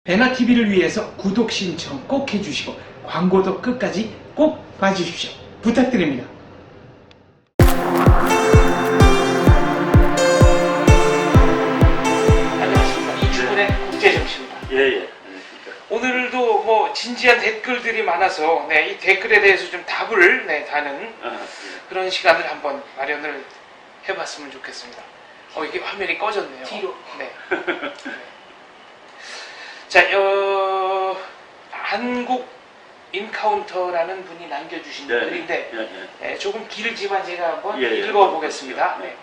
배나TV를 위해서 구독 신청 꼭 해주시고 광고도 끝까지 꼭 봐주십시오. 부탁드립니다. 안녕하십니까. 이주근의 국제정치입니다. 예. 오늘도 뭐 진지한 댓글들이 많아서 이 댓글에 대해서 좀 답을 다는 그런 시간을 한번 마련을 해봤으면 좋겠습니다. 이게 화면이 꺼졌네요. 뒤로. 네. 자, 한국 인카운터라는 분이 남겨주신 글인데 조금 길지만 제가 한번 읽어보겠습니다. 네.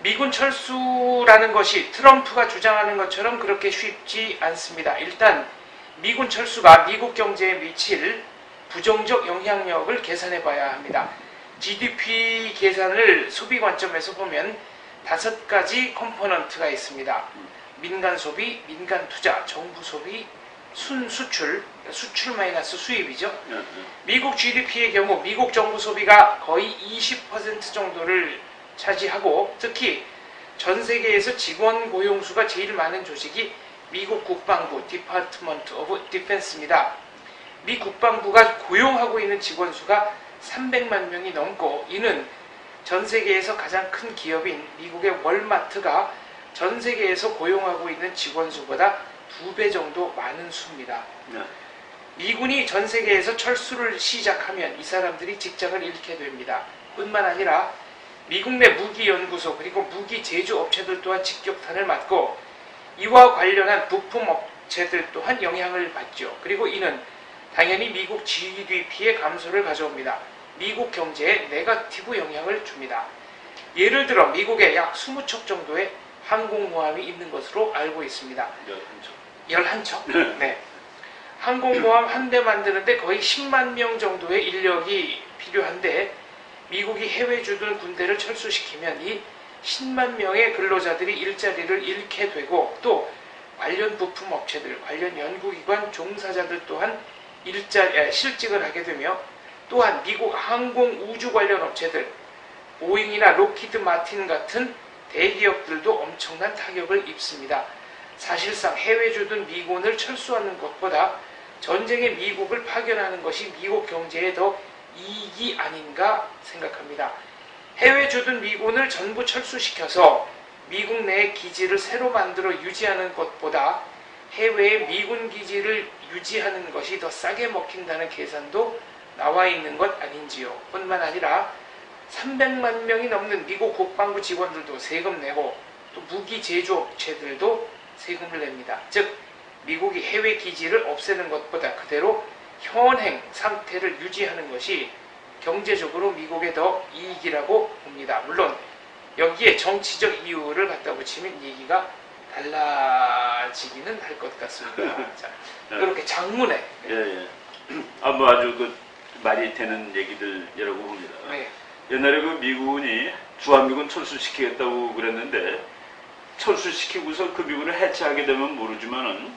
미군 철수라는 것이 트럼프가 주장하는 것처럼 그렇게 쉽지 않습니다. 일단 미군 철수가 미국 경제에 미칠 부정적 영향력을 계산해 봐야 합니다. GDP 계산을 소비 관점에서 보면 5가지 컴포넌트가 있습니다. 민간 소비, 민간 투자, 정부 소비, 순수출, 수출 마이너스 수입이죠. 미국 GDP의 경우 미국 정부 소비가 거의 20% 정도를 차지하고, 특히 전 세계에서 직원 고용수가 제일 많은 조직이 미국 국방부 Department of Defense입니다. 미 국방부가 고용하고 있는 직원 수가 300만 명이 넘고, 이는 전 세계에서 가장 큰 기업인 미국의 월마트가 전 세계에서 고용하고 있는 직원 수보다 2배 정도 많은 수입니다. 미군이 전 세계에서 철수를 시작하면 이 사람들이 직장을 잃게 됩니다. 뿐만 아니라 미국 내 무기연구소 그리고 무기 제조업체들 또한 직격탄을 맞고, 이와 관련한 부품업체들 또한 영향을 받죠. 그리고 이는 당연히 미국 GDP의 감소를 가져옵니다. 미국 경제에 네거티브 영향을 줍니다. 예를 들어 미국에 약 20척 정도의 항공모함이 있는 것으로 알고 있습니다. 11척? 네. 항공모함 한 대 만드는데 거의 10만 명 정도의 인력이 필요한데, 미국이 해외 주둔 군대를 철수시키면 이 10만 명의 근로자들이 일자리를 잃게 되고, 또 관련 부품 업체들, 관련 연구기관 종사자들 또한 실직을 하게 되며, 또한 미국 항공 우주 관련 업체들, 보잉이나 로키드 마틴 같은 대기업들도 엄청난 타격을 입습니다. 사실상 해외 주둔 미군을 철수하는 것보다 전쟁에 미국을 파견하는 것이 미국 경제에 더 이익이 아닌가 생각합니다. 해외 주둔 미군을 전부 철수시켜서 미국 내 기지를 새로 만들어 유지하는 것보다 해외에 미군 기지를 유지하는 것이 더 싸게 먹힌다는 계산도 나와 있는 것 아닌지요. 뿐만 아니라 300만 명이 넘는 미국 국방부 직원들도 세금 내고, 또 무기 제조업체들도 세금을 냅니다. 즉 미국이 해외 기지를 없애는 것보다 그대로 현행 상태를 유지하는 것이 경제적으로 미국에 더 이익이라고 봅니다. 물론 여기에 정치적 이유를 갖다 붙이면 얘기가 달라지기는 할 것 같습니다. 자, 이렇게 장문에 아주 말이 되는 얘기들이라고 봅니다. 네. 옛날에 미군이 주한미군 철수시키겠다고 그랬는데, 철수시키고서 그 미군을 해체하게 되면 모르지만은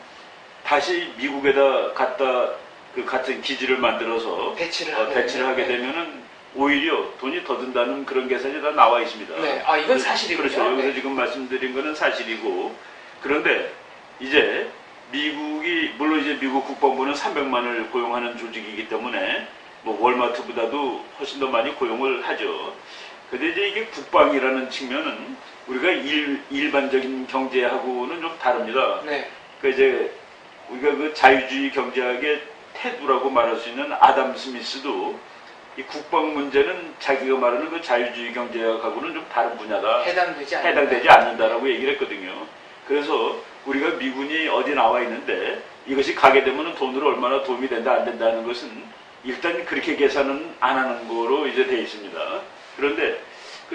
다시 미국에다 갖다 같은 기지를 만들어서 배치를 하게 되면은 오히려 돈이 더 든다는 그런 계산이 다 나와 있습니다. 네. 이건 사실이군요. 그렇죠. 여기서 지금 말씀드린 거는 사실이고, 그런데 이제 미국이, 물론 이제 미국 국방부는 300만을 고용하는 조직이기 때문에 월마트보다도 훨씬 더 많이 고용을 하죠. 근데 이제 이게 국방이라는 측면은 우리가 일반적인 경제하고는 좀 다릅니다. 네. 이제 우리가 자유주의 경제학의 태두라고 말할 수 있는 아담 스미스도 이 국방 문제는 자기가 말하는 자유주의 경제학하고는 좀 다른 분야다. 해당되지 않는다라고 얘기를 했거든요. 그래서 우리가 미군이 어디 나와 있는데 이것이 가게 되면 돈으로 얼마나 도움이 된다 안 된다는 것은 일단 그렇게 계산은 안 하는 거로 이제 돼 있습니다. 그런데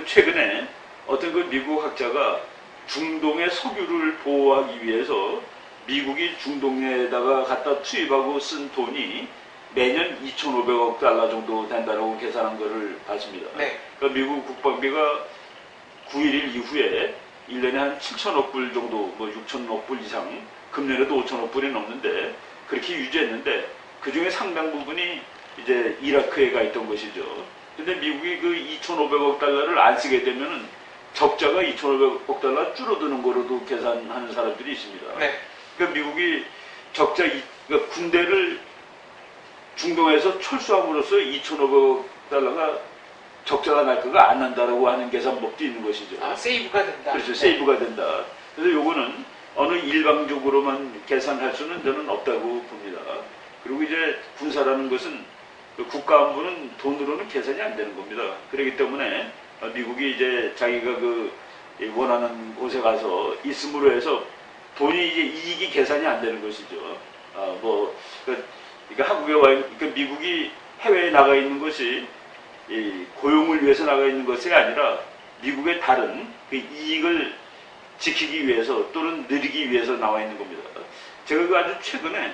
최근에 어떤 미국 학자가 중동의 석유를 보호하기 위해서 미국이 중동에다가 갖다 투입하고 쓴 돈이 매년 2,500억 달러 정도 된다고 계산한 것을 봤습니다. 네. 그러니까 미국 국방비가 9.11 이후에 1년에 한 7천억 불 정도, 6천억 불 이상, 금년에도 5천억 불이 넘는데 그렇게 유지했는데, 그 중에 상당 부분이 이제 이라크에 가 있던 것이죠. 근데 미국이 2,500억 달러를 안 쓰게 되면은 적자가 2,500억 달러 줄어드는 거로도 계산하는 사람들이 있습니다. 네. 그러니까 미국이 적자, 그러니까 군대를 중동에서 철수함으로써 2,500억 달러가 적자가 날 거가 안 난다라고 하는 계산법도 있는 것이죠. 아, 세이브가 된다. 그렇죠. 세이브가 된다. 그래서 요거는 어느 일방적으로만 계산할 수는 저는 없다고 봅니다. 그리고 이제 군사라는 것은 그 국가 안보는 돈으로는 계산이 안 되는 겁니다. 그렇기 때문에 미국이 이제 자기가 그 원하는 곳에 가서 있음으로 해서 돈이 이제 이익이 계산이 안 되는 것이죠. 그러니까 한국에 그러니까 미국이 해외에 나가 있는 것이 이 고용을 위해서 나가 있는 것이 아니라 미국의 다른 그 이익을 지키기 위해서 또는 누리기 위해서 나와 있는 겁니다. 제가 그 아주 최근에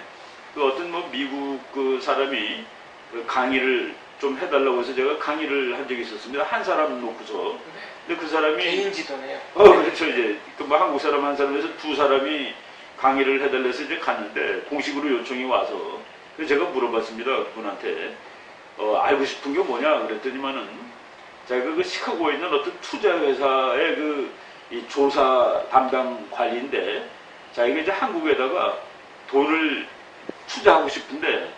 그 어떤 뭐 미국 그 사람이 그 강의를 좀 해달라고 해서 제가 강의를 한 적이 있었습니다. 한 사람 놓고서. 근데 그 사람이 개인 지도네요. 그렇죠. 이제 그 뭐 한국 사람 한 사람에서 두 사람이 강의를 해달라 해서 이제 갔는데 공식으로 요청이 와서 그래서 제가 물어봤습니다. 그분한테 알고 싶은 게 뭐냐 그랬더니만은 자기가 그 시카고에 있는 어떤 투자 회사의 이 조사 담당 관리인데 자기가 이제 한국에다가 돈을 투자하고 싶은데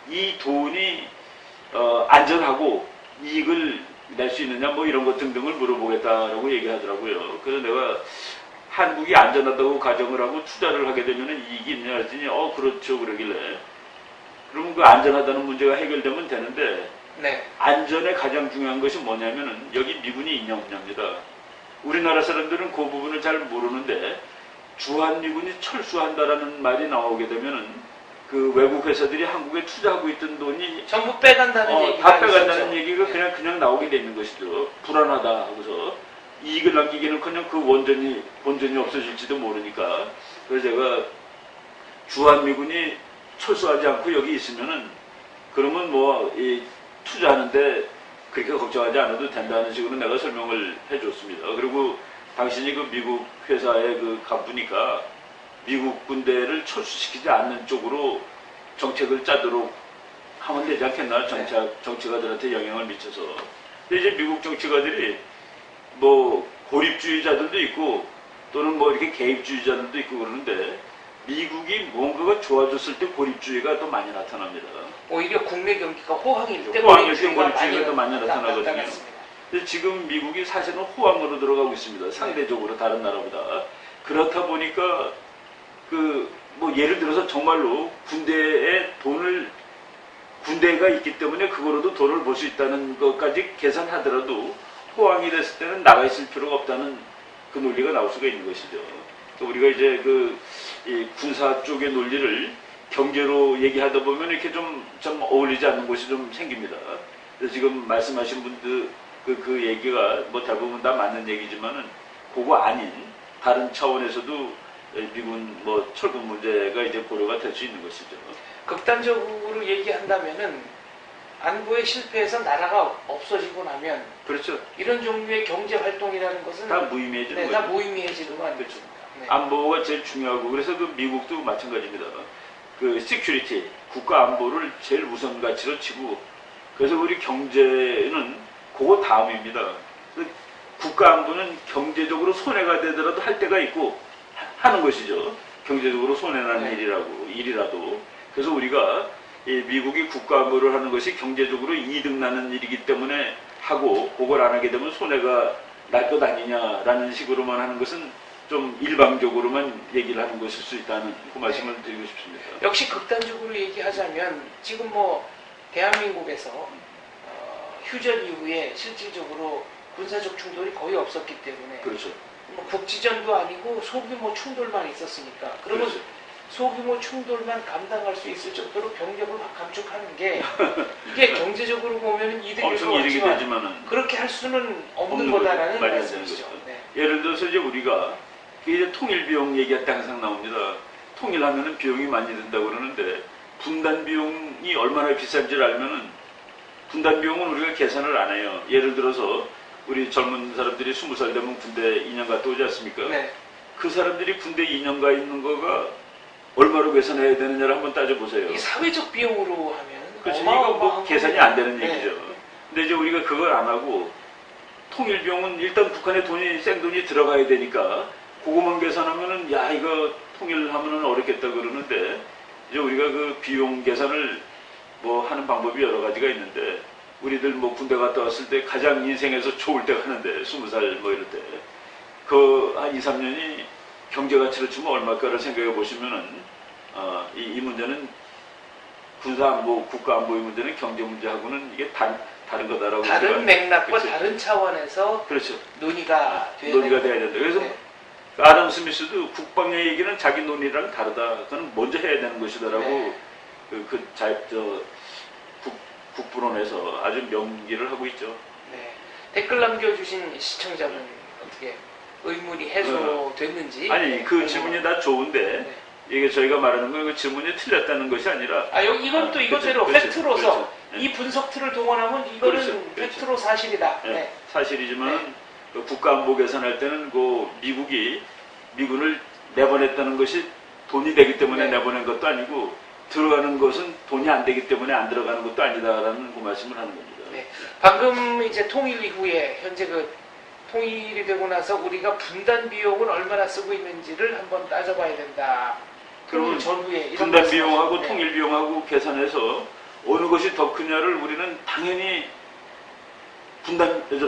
이 돈이 안전하고 이익을 낼 수 있느냐 뭐 이런 것 등등을 물어보겠다라고 얘기하더라고요. 그래서 내가 한국이 안전하다고 가정을 하고 투자를 하게 되면 이익이 있냐 했더니 그렇죠 그러길래 그러면 그 안전하다는 문제가 해결되면 되는데 네. 안전에 가장 중요한 것이 뭐냐면은 여기 미군이 있냐 없냐입니다. 우리나라 사람들은 그 부분을 잘 모르는데 주한미군이 철수한다라는 말이 나오게 되면은 그 외국 회사들이 한국에 투자하고 있던 돈이 전부 빼간다는 얘기가 다 빼간다는 있었죠. 얘기가 그냥 나오게 되는 것이죠. 불안하다 하고서 이익을 남기기는커녕 그 본전이 없어질지도 모르니까. 그래서 제가 주한미군이 철수하지 않고 여기 있으면은 그러면 이 투자하는데 그렇게 걱정하지 않아도 된다는 식으로 내가 설명을 해줬습니다. 그리고 당신이 그 미국 회사에 가보니까 미국 군대를 철수시키지 않는 쪽으로 정책을 짜도록 하면 되지 않겠나? 정치가들한테 영향을 미쳐서. 근데 이제 미국 정치가들이 고립주의자들도 있고 또는 이렇게 개입주의자들도 있고 그러는데 미국이 뭔가가 좋아졌을 때 고립주의가 더 많이 나타납니다. 오히려 국내 경기가 호황일 때 고립주의가 더 많이 나타나거든요. 근데 지금 미국이 사실은 호황으로 들어가고 있습니다. 상대적으로 다른 나라보다. 그렇다 보니까 예를 들어서 정말로 군대가 있기 때문에 그거로도 돈을 벌 수 있다는 것까지 계산하더라도 호황이 됐을 때는 나가 있을 필요가 없다는 그 논리가 나올 수가 있는 것이죠. 우리가 이제 이 군사 쪽의 논리를 경제로 얘기하다 보면 이렇게 좀 어울리지 않는 곳이 좀 생깁니다. 그래서 지금 말씀하신 분들 그 얘기가 대부분 다 맞는 얘기지만은 그거 아닌 다른 차원에서도 미군 철군 문제가 이제 고려가 될 수 있는 것이죠. 극단적으로 얘기한다면은 안보에 실패해서 나라가 없어지고 나면 그렇죠. 이런 종류의 경제 활동이라는 것은 다 무의미해지는 거죠. 다 무의미해지는 거 아니겠죠. 네. 안보가 제일 중요하고 그래서 미국도 마찬가지입니다. 시큐리티 국가 안보를 제일 우선 가치로 치고 그래서 우리 경제는 그거 다음입니다. 국가 안보는 경제적으로 손해가 되더라도 할 때가 있고 하는 것이죠. 경제적으로 손해나는 일이라도. 그래서 우리가 미국이 국가 안보를 하는 것이 경제적으로 이득 나는 일이기 때문에 하고 그걸 안 하게 되면 손해가 날 것 아니냐라는 식으로만 하는 것은 좀 일방적으로만 얘기를 하는 것일 수 있다는 그 말씀을 드리고 싶습니다. 역시 극단적으로 얘기하자면 지금 대한민국에서 휴전 이후에 실질적으로 군사적 충돌이 거의 없었기 때문에 그렇죠. 국지전도 아니고 소규모 충돌만 있었으니까 그러면 그렇죠. 소규모 충돌만 감당할 수 있을 정도로 병력을 확 감축하는 게 이게 경제적으로 보면 이득일 것 같지만 그렇게 할 수는 없는 거다라는 말씀이시죠. 네. 예를 들어서 이제 우리가 이제 통일 비용 얘기할 때 항상 나옵니다. 통일하면은 비용이 많이 든다고 그러는데 분단 비용이 얼마나 비싼지를 알면은 분단 비용은 우리가 계산을 안 해요. 예를 들어서 우리 젊은 사람들이 20살 되면 군대 2년 갔다 오지 않습니까? 네. 그 사람들이 군대 2년 가 있는 거가 얼마로 계산해야 되느냐를 한번 따져보세요. 이 사회적 비용으로 하면 그렇죠. 이거 계산이 안 되는 얘기죠. 근데 이제 우리가 그걸 안 하고 통일 비용은 일단 북한에 생돈이 들어가야 되니까 그것만 계산하면은 이거 통일하면은 어렵겠다 그러는데 이제 우리가 그 비용 계산을 뭐 하는 방법이 여러 가지가 있는데, 우리들 뭐 군대 갔다 왔을 때 가장 인생에서 좋을 때가 하는데, 20살 뭐 이럴 때, 그 한 2, 3년이 경제 가치로 치면 얼마일까를 생각해 보시면은, 이 문제는 군사안보, 국가안보의 문제는 경제 문제하고는 이게 다른 거다라고. 다른 맥락과 그렇죠. 다른 차원에서 그렇죠. 논의가 돼야 된다. 그래서 네. 아담 스미스도 국방 얘기는 자기 논의랑 다르다. 그건 먼저 해야 되는 것이다라고 네. 국부론에서 아주 명기를 하고 있죠. 네. 댓글 남겨주신 시청자분 어떻게 의문이 해소됐는지. 아니 그 질문이 다 좋은데 네. 이게 저희가 말하는 건 그 질문이 틀렸다는 것이 아니라 이건 또 이것대로 그렇죠. 팩트로서 그렇죠. 이 분석 틀을 동원하면 이거는 그렇죠. 팩트로 사실이다. 네. 네. 사실이지만 네. 그 국가안보 계산할 때는 그 미군을 내보냈다는 것이 돈이 되기 때문에 네. 내보낸 것도 아니고 들어가는 것은 돈이 안 되기 때문에 안 들어가는 것도 아니다라는 그 말씀을 하는 겁니다. 네. 방금 이제 통일 이후에 현재 그 통일이 되고 나서 우리가 분단 비용을 얼마나 쓰고 있는지를 한번 따져봐야 된다. 그러면 전후에 이런 분단 비용하고 말씀하셨는데. 통일 비용하고 계산해서 어느 것이 더 크냐를 우리는 당연히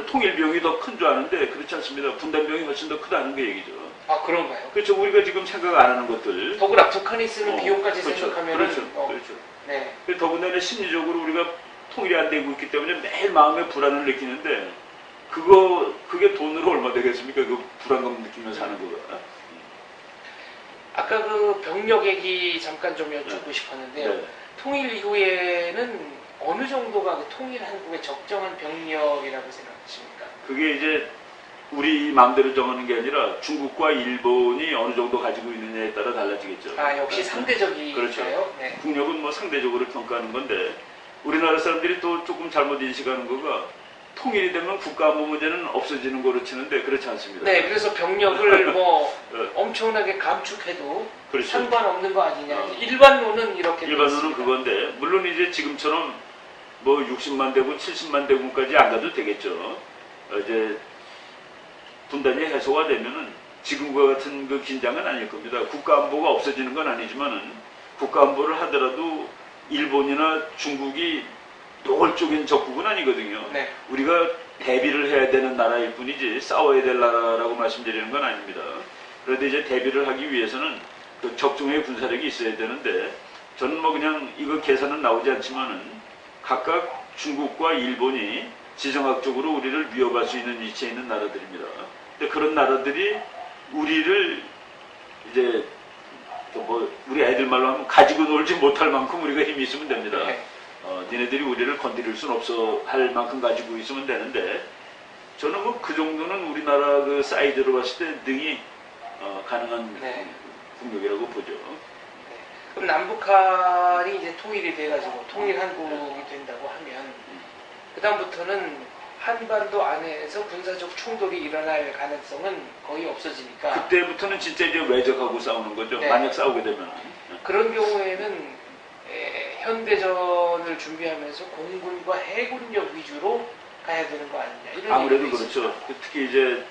통일 비용이 더 큰 줄 아는데 그렇지 않습니다. 분단 비용이 훨씬 더 크다는 게 얘기죠. 아 그런가요? 그렇죠. 우리가 지금 생각 안 하는 것들. 더구나 북한이 쓰는 비용까지 그렇죠. 생각하면 그렇죠. 네. 더군다나 심리적으로 우리가 통일이 안 되고 있기 때문에 매일 마음에 불안을 느끼는데 그게 돈으로 얼마 되겠습니까? 그 불안감 느끼면서 사는 거가. 아까 그 병력 얘기 잠깐 좀 여쭙고 싶었는데요. 네. 통일 이후에는 어느 정도가 그 통일 한국의 적정한 병력이라고 생각하십니까? 그게 이제 우리 마음대로 정하는 게 아니라 중국과 일본이 어느 정도 가지고 있느냐에 따라 달라지겠죠. 역시 네. 상대적이에요. 그렇죠. 네. 국력은 뭐 상대적으로 평가하는 건데 우리나라 사람들이 또 조금 잘못 인식하는 거가 통일이 되면 국가안보 문제는 없어지는 거로 치는데 그렇지 않습니다. 네, 그래서 병력을 뭐 네. 엄청나게 감축해도 그렇죠. 상관없는 거 아니냐. 일반론은 이렇게 일반론은 그건데 물론 이제 지금처럼 뭐 60만 대군, 70만 대군까지 안 가도 되겠죠. 이제 분단이 해소가 되면은 지금과 같은 그 긴장은 아닐 겁니다. 국가안보가 없어지는 건 아니지만은 국가안보를 하더라도 일본이나 중국이 노골적인 적국은 아니거든요. 네. 우리가 대비를 해야 되는 나라일 뿐이지 싸워야 될 나라라고 말씀드리는 건 아닙니다. 그런데 이제 대비를 하기 위해서는 그 적정의 군사력이 있어야 되는데 저는 뭐 그냥 이거 계산은 나오지 않지만은 각각 중국과 일본이 지정학적으로 우리를 위협할 수 있는 위치에 있는 나라들입니다. 근데 그런 나라들이 우리를 이제 뭐 우리 애들 말로 하면 가지고 놀지 못할 만큼 우리가 힘이 있으면 됩니다. 네. 니네들이 우리를 건드릴 순 없어 할 만큼 가지고 있으면 되는데 저는 뭐 그 정도는 우리나라 그 사이즈로 봤을 때 능히 가능한 네. 국력이라고 보죠. 네. 그럼 남북한이 이제 통일이 돼가지고 통일 한국이 된다고 하면 그다음부터는 한반도 안에서 군사적 충돌이 일어날 가능성은 거의 없어지니까 그때부터는 진짜 이제 외적하고 싸우는 거죠. 네. 만약 싸우게 되면. 그런 경우에는 현대전을 준비하면서 공군과 해군력 위주로 가야 되는 거 아니냐 이런 아무래도 얘기도 그렇죠. 있습니다. 특히 이제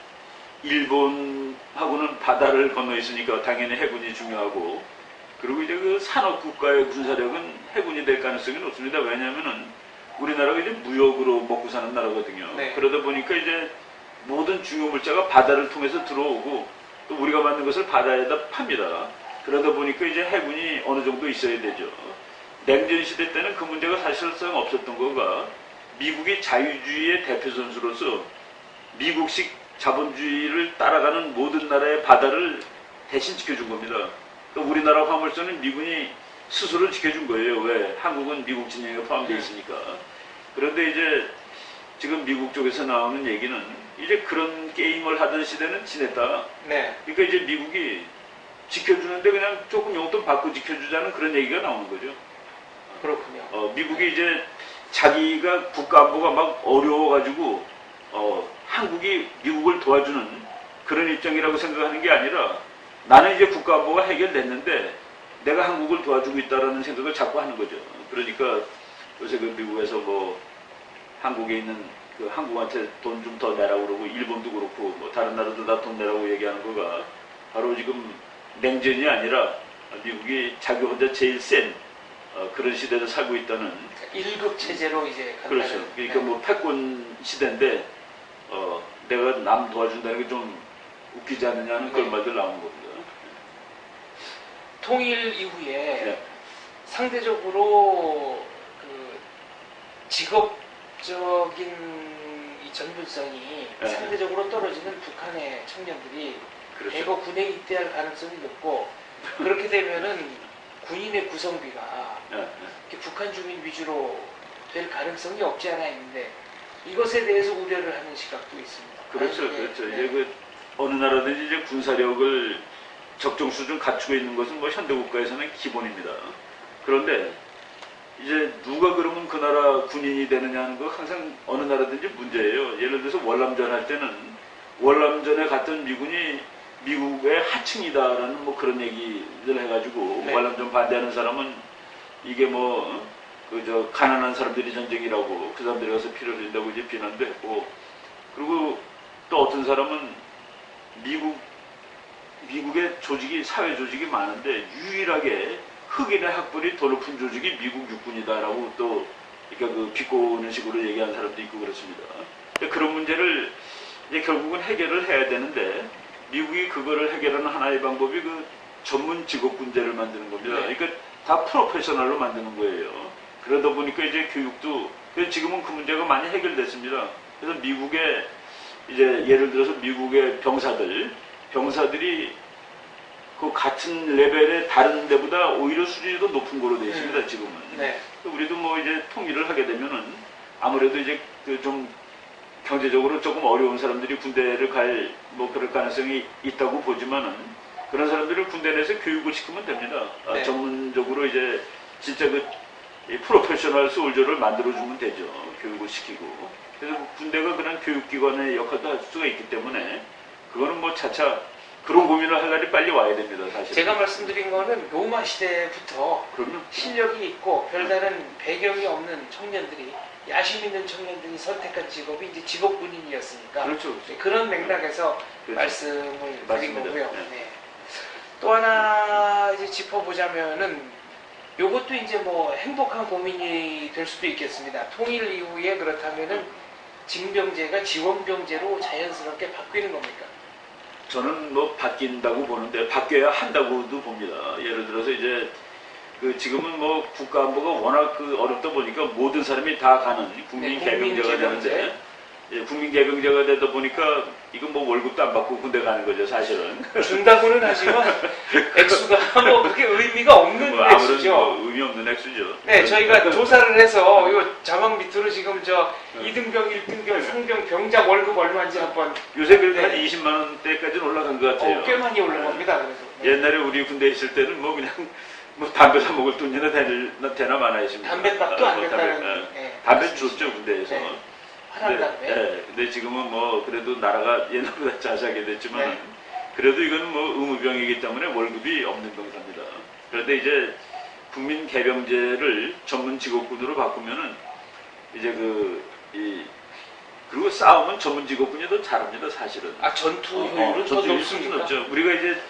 일본하고는 바다를 건너 있으니까 당연히 해군이 중요하고 그리고 이제 그 산업 국가의 군사력은 해군이 될 가능성이 높습니다. 왜냐하면은 우리나라가 이제 무역으로 먹고 사는 나라거든요. 네. 그러다 보니까 이제 모든 중요 물자가 바다를 통해서 들어오고 또 우리가 만든 것을 바다에다 팝니다. 그러다 보니까 이제 해군이 어느 정도 있어야 되죠. 냉전 시대 때는 그 문제가 사실상 없었던 거가 미국이 자유주의의 대표 선수로서 미국식 자본주의를 따라가는 모든 나라의 바다를 대신 지켜준 겁니다. 그러니까 우리나라 화물선은 미군이 스스로 지켜준 거예요. 왜? 한국은 미국 진영에 포함되어 있으니까. 그런데 이제 지금 미국 쪽에서 나오는 얘기는 이제 그런 게임을 하던 시대는 지냈다. 네. 그러니까 이제 미국이 지켜주는데 그냥 조금 용돈 받고 지켜주자는 그런 얘기가 나오는 거죠. 그렇군요. 미국이 이제 자기가 국가안보가 막 어려워가지고 한국이 미국을 도와주는 그런 입장이라고 생각하는 게 아니라 나는 이제 국가안보가 해결됐는데 내가 한국을 도와주고 있다라는 생각을 자꾸 하는 거죠. 그러니까 요새 그 미국에서 뭐 한국에 있는 그 한국한테 돈 좀 더 내라고 그러고 일본도 그렇고 뭐 다른 나라도 다 돈 내라고 얘기하는 거가 바로 지금 냉전이 아니라 미국이 자기 혼자 제일 센 그런 시대를 살고 있다는. 그러니까 1급 체제로 이제 간다는. 그렇죠. 그러니까 뭐 패권 시대인데 내가 남 도와준다는 게 좀 웃기지 않느냐는 그런 말들 나오는 겁니다. 통일 이후에 상대적으로 그 직업적인 이 전문성이 상대적으로 떨어지는 북한의 청년들이 그렇죠. 대거 군에 입대할 가능성이 높고 그렇게 되면은 군인의 구성비가 이렇게 북한 주민 위주로 될 가능성이 없지 않아 있는데 이것에 대해서 우려를 하는 시각도 있습니다. 그렇죠, 그렇죠. 이제 그 어느 나라든지 이제 군사력을 적정 수준 갖추고 있는 것은 뭐 현대 국가에서는 기본입니다. 그런데 이제 누가 그러면 그 나라 군인이 되느냐는 거 항상 어느 나라든지 문제예요. 예를 들어서 월남전 할 때는 월남전에 갔던 미군이 미국의 하층이다라는 뭐 그런 얘기를 해가지고 월남전 반대하는 사람은 이게 뭐 그저 가난한 사람들이 전쟁이라고 그 사람들이 가서 피를 흘린다고 이제 비난도 했고, 그리고 또 어떤 사람은 미국의 조직이 사회 조직이 많은데 유일하게 흑인의 학벌이 더 높은 조직이 미국 육군이다라고 또 그러니까 그 비꼬는 식으로 얘기하는 사람도 있고 그렇습니다. 그런 문제를 이제 결국은 해결을 해야 되는데 미국이 그거를 해결하는 하나의 방법이 그 전문 직업군제를 만드는 겁니다. 그러니까 다 프로페셔널로 만드는 거예요. 그러다 보니까 이제 교육도 지금은 그 문제가 많이 해결됐습니다. 그래서 미국의 이제 예를 들어서 미국의 병사들이 그 같은 레벨의 다른 데보다 오히려 수준이 더 높은 거로 되어 있습니다. 지금은. 우리도 뭐 이제 통일을 하게 되면은 아무래도 이제 그 좀 경제적으로 조금 어려운 사람들이 군대를 갈 뭐 그럴 가능성이 있다고 보지만은 그런 사람들을 군대 내에서 교육을 시키면 됩니다. 전문적으로 이제 진짜 그 프로페셔널 솔저를 만들어주면 되죠. 교육을 시키고. 그래서 군대가 그런 교육기관의 역할도 할 수가 있기 때문에 그거는 뭐 차차 그런 고민을 할 날이 빨리 와야 됩니다. 사실. 제가 말씀드린 거는 로마 시대부터 실력이 있고 별다른 배경이 없는 청년들이 야심 있는 청년들이 선택한 직업이 이제 직업군인이었으니까 그렇죠. 그런 맥락에서 말씀을 드린 거고요. 또 하나 이제 짚어보자면은 요것도 이제 뭐 행복한 고민이 될 수도 있겠습니다. 통일 이후에 그렇다면은 징병제가 지원병제로 자연스럽게 바뀌는 겁니까? 저는 뭐 바뀐다고 보는데 바뀌어야 한다고도 봅니다. 예를 들어서 이제 그 지금은 뭐 국가안보가 워낙 그 어렵다 보니까 모든 사람이 다 가는 국민 개병제가 되는데 국민 개병제가 되다 보니까 이건 뭐 월급도 안 받고 군대 가는 거죠, 사실은. 준다고는 하지만 액수가 뭐 그렇게 의미가 없는 뭐 액수죠. 뭐 의미 없는 액수죠. 네, 저희가 조사를 해서 요 자막 밑으로 지금 저 2등병, 1등병, 상병, 병장 월급 얼마인지 한번 요새 그래도 한 20만 원대까지는 올라간 것 같아요. 꽤 많이 올라갑니다. 그래서. 옛날에 우리 군대에 있을 때는 뭐 그냥 뭐 담배 사 먹을 돈이나 되나 마나 했습니다. 담배값도 안 된다는. 담배 줬죠, 군대에서. 파란 담배. 근데 지금은 뭐 그래도 나라가 옛날보다 자세하게 됐지만 그래도 이건 뭐 의무병이기 때문에 월급이 없는 병사입니다. 그런데 이제 국민 개병제를 전문 직업군으로 바꾸면은 이제 그리고 싸움은 전문 직업군이 더 잘합니다, 사실은. 전투 효율은 더 높습니까? 높죠. 우리가 이제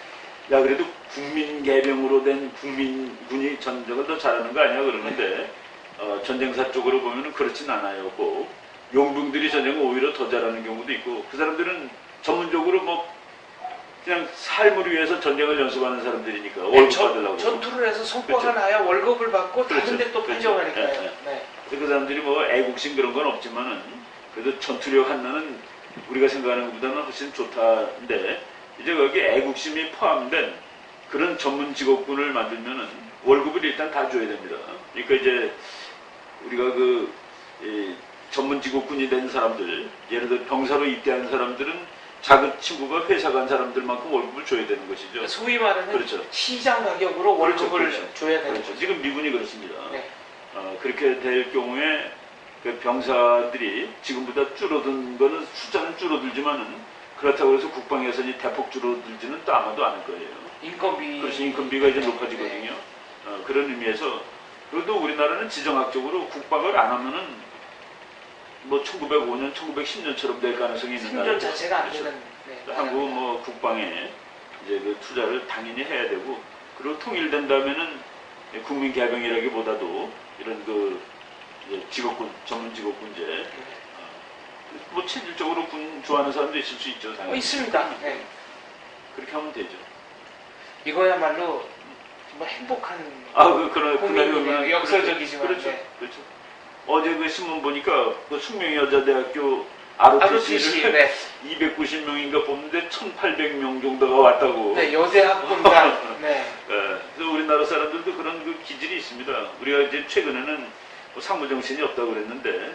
그래도 국민 개병으로 된 국민군이 전쟁을 더 잘하는 거 아니야 그러는데 전쟁사 쪽으로 보면은 그렇진 않아요. 꼭 용병들이 전쟁을 오히려 더 잘하는 경우도 있고 그 사람들은 전문적으로 뭐 그냥 삶을 위해서 전쟁을 연습하는 사람들이니까 월급 받으려고 전투를 해서 성과가 나야 월급을 받고 다른데 또 팔려가니까요. 그 사람들이 뭐 애국심 그런 건 없지만은 그래도 전투력 하나는 우리가 생각하는 것보다는 훨씬 좋다는데 이제 거기 애국심이 포함된 그런 전문 직업군을 만들면은 월급을 일단 다 줘야 됩니다. 그러니까 이제 우리가 전문 직업군이 된 사람들, 예를 들어 병사로 입대한 사람들은 자기 친구가 회사 간 사람들만큼 월급을 줘야 되는 것이죠. 소위 말하는 시장 가격으로 월급을 줘야 되는 거죠. 지금 미군이 그렇습니다. 그렇게 될 경우에 그 병사들이 지금보다 줄어든 거는 숫자는 줄어들지만은 그렇다고 해서 국방 예산이 대폭 줄어들지는 또 아마도 않을 거예요. 인건비가 이제 높아지거든요. 그런 의미에서 그래도 우리나라는 지정학적으로 국방을 안 하면은 뭐 1905년, 1910년처럼 될 가능성이 있는 생존 자체가 안 되는. 한국은 뭐 국방에 이제 그 투자를 당연히 해야 되고 그리고 통일된다면은 국민개병이라기보다도 이런 그 직업군 전문 직업군제 뭐 체질적으로 군 좋아하는 사람도 있을 수 있죠. 당연히. 있습니다. 네. 그렇게 하면 되죠. 이거야말로 정말 행복한 그런 국민이네요. 역설적이지만. 그렇죠. 네. 그렇죠. 어제 그 신문 보니까 그 숙명여자대학교 ROTC를 네. 290명인가 뽑는데 1,800명 정도가 왔다고. 네, 여대 학군단. 네. 그래서 우리나라 사람들도 그런 그 기질이 있습니다. 우리가 이제 최근에는 뭐 상무정신이 없다고 그랬는데,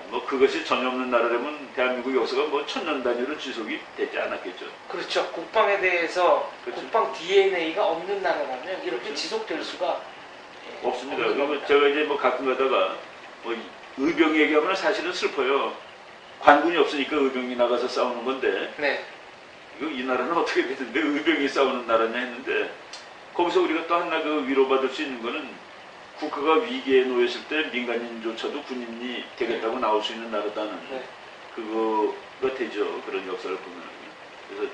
뭐 그것이 전혀 없는 나라라면 대한민국 역사가 뭐 천년 단위로 지속이 되지 않았겠죠. 그렇죠. 국방에 대해서 그렇죠. 국방 DNA가 없는 나라라면 이렇게 그렇죠. 지속될 수가 없습니다. 그리고 제가 이제 뭐 가끔 가다가 뭐 의병 얘기하면 사실은 슬퍼요. 관군이 없으니까 의병이 나가서 싸우는 건데, 네. 이 나라는 어떻게 되는데 의병이 싸우는 나라냐 했는데, 거기서 우리가 또 하나 그 위로받을 수 있는 거는 국가가 위기에 놓였을 때 민간인조차도 군인이 되겠다고 나올 수 있는 나라다는 그거가 되죠. 그런 역사를 보면. 그래서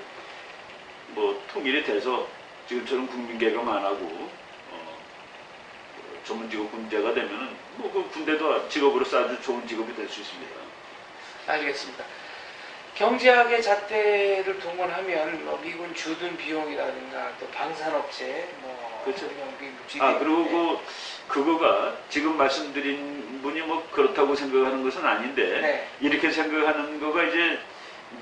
뭐 통일이 돼서 지금처럼 국민개혁 안 하고 전문직업 군대가 되면은 뭐 그 군대도 직업으로서 아주 좋은 직업이 될 수 있습니다. 알겠습니다. 경제학의 잣대를 동원하면 뭐 미군 주둔 비용이라든가 또 방산업체 뭐 그렇죠. 그리고 그거가 지금 말씀드린 분이 뭐 그렇다고 생각하는 것은 아닌데 네. 이렇게 생각하는 거가 이제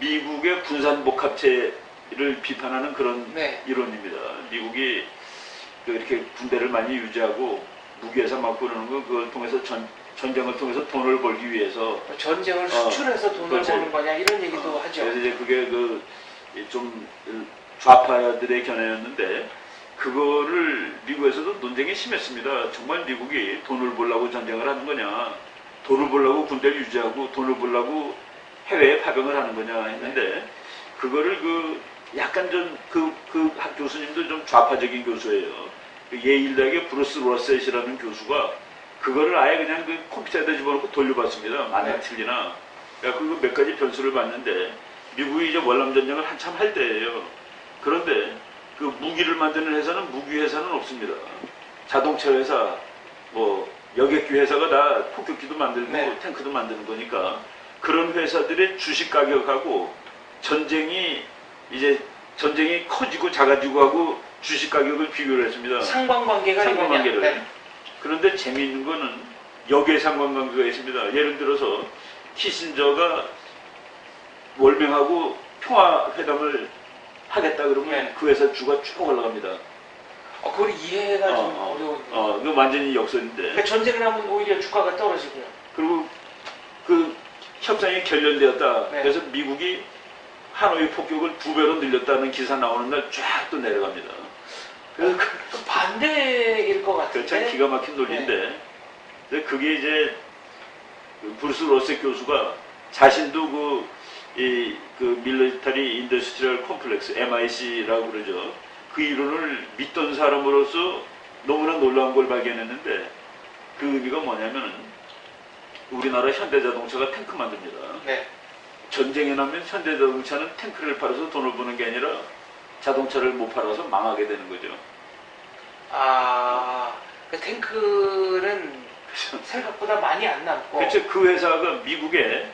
미국의 군산복합체를 비판하는 그런 네. 이론입니다. 미국이 이렇게 군대를 많이 유지하고 무기회사 막 그러는 거 그걸 통해서 전쟁을 통해서 돈을 벌기 위해서 전쟁을 수출해서 돈을 그렇죠. 버는 거냐 이런 얘기도 하죠. 그래서 이제 그게 좀 좌파들의 견해였는데 그거를 미국에서도 논쟁이 심했습니다. 정말 미국이 돈을 벌려고 전쟁을 하는 거냐, 돈을 벌려고 군대를 유지하고 돈을 벌려고 해외에 파병을 하는 거냐 했는데 그거를 약간 좀 그 교수님도 좀 좌파적인 교수예요. 예일대학의 브루스 러셋이라는 교수가 그거를 아예 그냥 그 컴퓨터에다 집어넣고 돌려봤습니다. 만약 틀리나. 그거 몇 가지 변수를 봤는데 미국이 이제 월남전쟁을 한참 할 때예요. 그런데 그 무기를 만드는 회사는 무기 회사는 없습니다. 자동차 회사, 뭐 여객기 회사가 다 폭격기도 만들고 탱크도 만드는 거니까 그런 회사들의 주식 가격하고 전쟁이 커지고 작아지고 하고 주식 가격을 비교를 했습니다. 상관관계가 상관관계를. 네. 그런데 재미있는 거는 역의 상관관계가 있습니다. 예를 들어서 키신저가 월명하고 평화회담을 하겠다 그러면 그 회사 주가 쭉 올라갑니다. 그걸 이해가 좀 어려운데. 그거 완전히 역설인데. 그러니까 전쟁이 나면 오히려 주가가 떨어지고요. 그리고 그 협상이 결렬되었다. 그래서 미국이 하노이 폭격을 2배로 늘렸다는 기사 나오는 날 쫙 또 내려갑니다. 그래서 그 반대일 것 같은데. 참 기가 막힌 논리인데. 그게 이제 브루스 러셋 교수가 자신도 그 밀리터리 인더스트리얼 컴플렉스 MIC라고 그러죠. 그 이론을 믿던 사람으로서 너무나 놀라운 걸 발견했는데 그 의미가 뭐냐면은 우리나라 현대자동차가 탱크 만듭니다. 네. 전쟁에 나면 현대자동차는 탱크를 팔아서 돈을 버는 게 아니라 자동차를 못 팔아서 망하게 되는 거죠. 그 탱크는 생각보다 많이 안 남고. 그렇죠. 그 회사가 미국의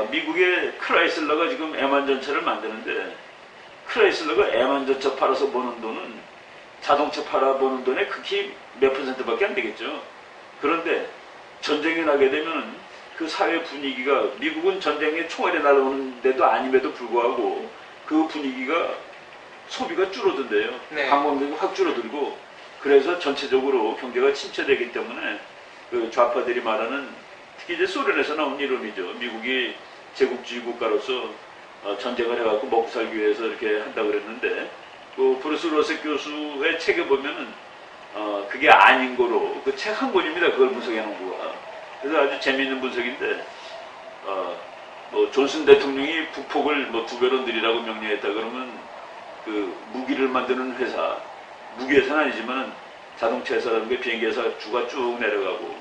미국의 크라이슬러가 지금 M1 전차를 만드는데 크라이슬러가 M1 전차 팔아서 버는 돈은 자동차 팔아 버는 돈의 극히 몇 %밖에 안 되겠죠. 그런데 전쟁이 나게 되면 그 사회 분위기가 미국은 전쟁에 총알이 날아오는데도 아님에도 불구하고 그 분위기가 소비가 줄어든대요. 관광객이 확 줄어들고 그래서 전체적으로 경제가 침체되기 때문에 그 좌파들이 말하는 특히 이제 소련에서 나온 이론이죠. 미국이 제국주의 국가로서 전쟁을 해갖고 먹고 살기 위해서 이렇게 한다 그랬는데 그 브루스 러셋 교수의 책에 보면은 그게 아닌 거로 그 책 한 권입니다. 그걸 분석해 놓은 거가. 그래서 아주 재미있는 분석인데 뭐 존슨 대통령이 북폭을 뭐 2배로 늘리라고 명령했다 그러면 그 무기를 만드는 회사, 무기 회사는 아니지만은 자동차 회사라는 비행기 회사 주가 쭉 내려가고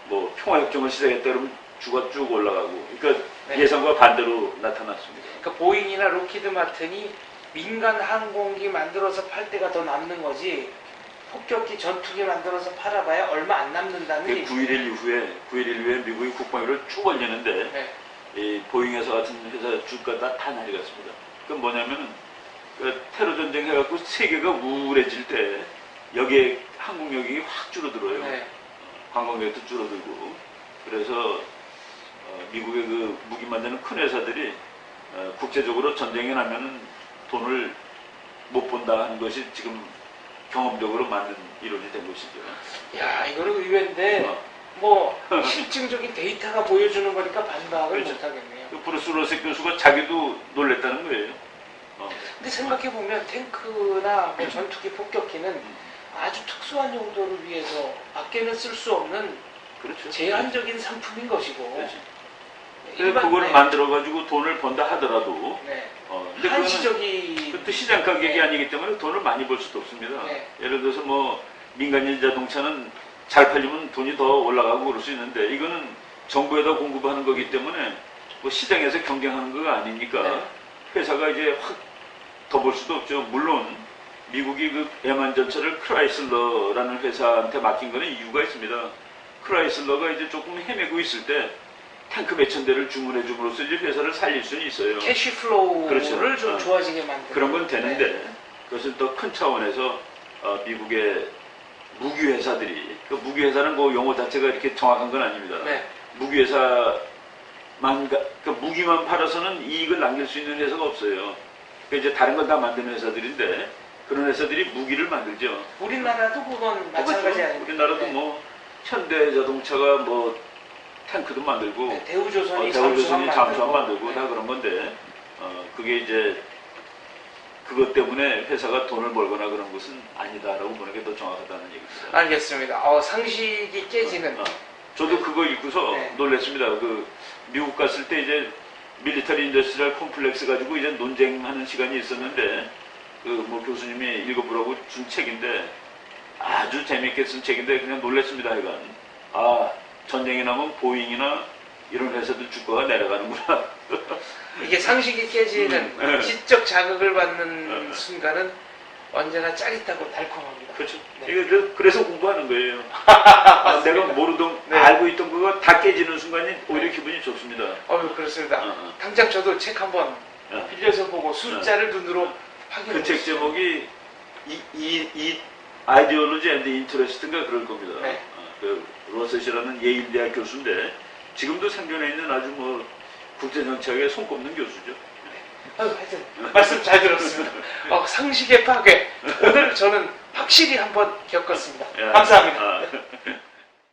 뭐 평화협정을 시작했다 그러면 주가 쭉 올라가고 그러니까 예상과 반대로 나타났습니다. 그러니까 보잉이나 록히드 마틴이 민간 항공기 만들어서 팔 때가 더 남는 거지 폭격기 전투기 만들어서 팔아봐야 얼마 안 남는다는 얘기. 9.11 이후에 미국이 국방비를 쭉 올리는데 네. 이 보잉 회사 같은 회사 주가가 다 난리 갔습니다. 그 뭐냐면은 그 테러 전쟁 해갖고 세계가 우울해질 때 여기에 항공력이 확 줄어들어요. 네. 관광객도 줄어들고 그래서 미국의 그 무기 만드는 큰 회사들이 국제적으로 전쟁이 나면은 돈을 못 본다 하는 것이 지금 경험적으로 맞는 이론이 된 것이죠. 야, 이거는 의외인데 뭐 실증적인 데이터가 보여주는 거니까 반박을 그렇죠. 못하겠네요. 그 브루스 로세 교수가 자기도 놀랬다는 거예요. 근데 생각해보면 탱크나 뭐 전투기 폭격기는 아주 특수한 용도를 위해서 밖에는 쓸 수 없는 그렇죠. 제한적인 상품인 것이고 그렇죠. 그래서 그거를 만들어가지고 돈을 번다 하더라도 네. 근데 한시적인 그것도 시장 가격이 아니기 때문에 돈을 많이 벌 수도 없습니다. 네. 예를 들어서 뭐 민간인 자동차는 잘 팔리면 돈이 더 올라가고 그럴 수 있는데 이거는 정부에다 공급하는 거기 때문에 뭐 시장에서 경쟁하는 거가 아니니까 네. 회사가 이제 확 더 벌 수도 없죠. 물론 미국이 그 M1 전차를 크라이슬러라는 회사한테 맡긴 거는 이유가 있습니다. 크라이슬러가 이제 조금 헤매고 있을 때 탱크 몇천 대를 주문해 줌으로써 이제 회사를 살릴 수는 있어요. 캐시플로우를 그렇죠. 좀 좋아지게 만드는 그런 건 되는데 네. 그것은 더 큰 차원에서 미국의 무기 회사들이 그 무기 회사는 뭐 용어 자체가 이렇게 정확한 건 아닙니다. 네. 무기 회사만 그 무기만 팔아서는 이익을 남길 수 있는 회사가 없어요. 그 이제 다른 건 다 만드는 회사들인데 그런 회사들이 무기를 만들죠. 우리나라도 그건 마찬가지 아닙니까? 우리나라도 네. 뭐 현대 자동차가 뭐 탱크도 만들고 네, 대우조선이 잠수함 만들고, 만들고 네. 다 그런 건데 그게 이제 그것 때문에 회사가 돈을 벌거나 그런 것은 아니다라고 보는 게 더 정확하다는 얘기입니다. 알겠습니다. 상식이 깨지는. 저도 그거 읽고서 네. 놀랐습니다. 그 미국 갔을 때 이제 밀리터리 인더스트리얼 콤플렉스 가지고 이제 논쟁하는 시간이 있었는데 그 뭐 교수님이 읽어보라고 준 책인데 아주 재밌게 쓴 책인데 그냥 놀랐습니다. 하여간 전쟁이 나면 보잉이나 이런 회사들 주가가 내려가는구나. 이게 상식이 깨지는 지적 자극을 받는 순간은 언제나 짜릿하고 달콤합니다. 그렇죠. 네. 그래서 공부하는 거예요. 내가 모르던 네. 알고 있던 거가 다 깨지는 순간이 오히려 기분이 좋습니다. 그렇습니다. 당장 저도 책 한번 빌려서 보고 숫자를 눈으로 확인해 그 책 제목이 이 아이디올로지 앤드 인터레스트인가 그럴 겁니다. 네. 그 로셋이라는 예일 대학 교수인데 지금도 생존해 있는 아주 뭐 국제정치학에 손꼽는 교수죠. 하여튼 말씀 잘 들었습니다. 상식의 파괴. 오늘 저는 확실히 한번 겪었습니다. 감사합니다.